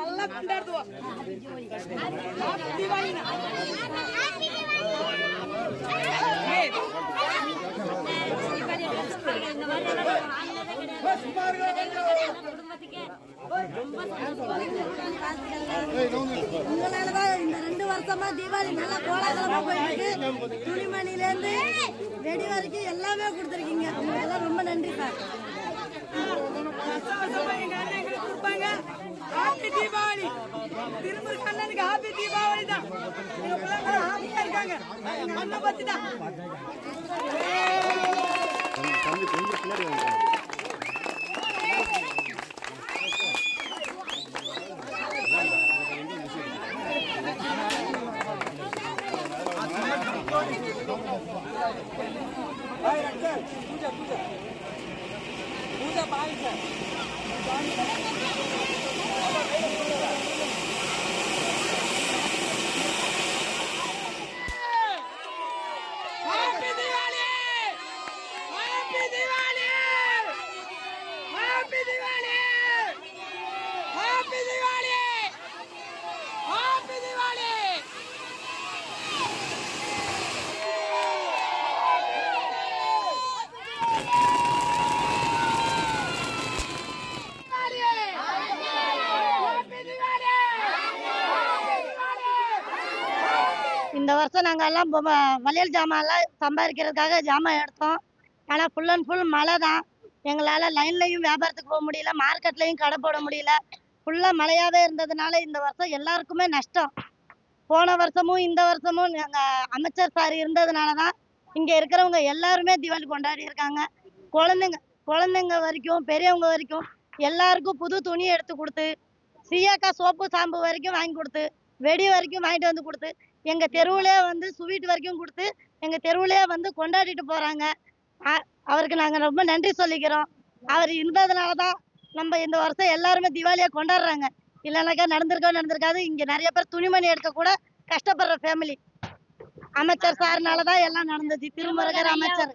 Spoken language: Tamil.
நல்லா கொண்டாடுவோம். உங்களாலதான் இந்த 2 வருஷமா தீபாவளி நல்லா கோலாகலமா போயிருக்கு. துணிமணில இருந்து வெடி வரைக்கும் எல்லாமே கொடுத்துருக்கீங்க. எல்லாம் ரொம்ப நன்றி சார். ஹாப்பி தீபாவளி. திரும்ப கண்ணனுக்கு ஹாப்பி தீபாவளி தான். எங்க பிள்ளைங்க ஹாப்பியா இருக்காங்க. எங்க அண்ணன் பத்தி தான். पूजा पाई है happy Diwali happy Diwali happy Diwali happy Diwali happy Diwali இந்த வருஷம் நாங்கள் எல்லாம் வளையல் ஜாமான்லாம் சம்பாதிக்கிறதுக்காக ஜாமான் எடுத்தோம். ஆனால் ஃபுல் அண்ட் ஃபுல் மழை தான். எங்களால் லைன்லையும் வியாபாரத்துக்கு போக முடியல, மார்க்கெட்லையும் கடை போட முடியல. ஃபுல்லாக மழையாகவே இருந்ததுனால இந்த வருஷம் எல்லாருக்குமே நஷ்டம். போன வருஷமும் இந்த வருஷமும் நாங்கள் அமைச்சர் சார் இருந்ததுனால தான் இங்கே இருக்கிறவங்க எல்லாருமே தீபாவளி கொண்டாடி இருக்காங்க. குழந்தைங்க வரைக்கும் பெரியவங்க வரைக்கும் எல்லாருக்கும் புது துணி எடுத்து கொடுத்து, சீயாக்கா சோப்பு சாம்பு வரைக்கும் வாங்கி கொடுத்து, வெடி வரைக்கும் வாங்கிட்டு வந்து கொடுத்து, எங்கள் தெருவிலே வந்து ஸ்வீட் வரைக்கும் கொடுத்து எங்கள் தெருவிலே வந்து கொண்டாடிட்டு போகிறாங்க. அவருக்கு நாங்கள் ரொம்ப நன்றி சொல்லிக்கிறோம். அவர் இருந்ததுனால தான் நம்ம இந்த வருஷம் எல்லாருமே தீபாவளியாக கொண்டாடுறாங்க. இல்லைனாக்கா நடந்திருக்காது. இங்கே நிறைய பேர் துணிமணி எடுக்க கூட கஷ்டப்படுற ஃபேமிலி. அமைச்சர் சார்னால தான் எல்லாம் நடந்துச்சு. திருமுருகர் அமைச்சர்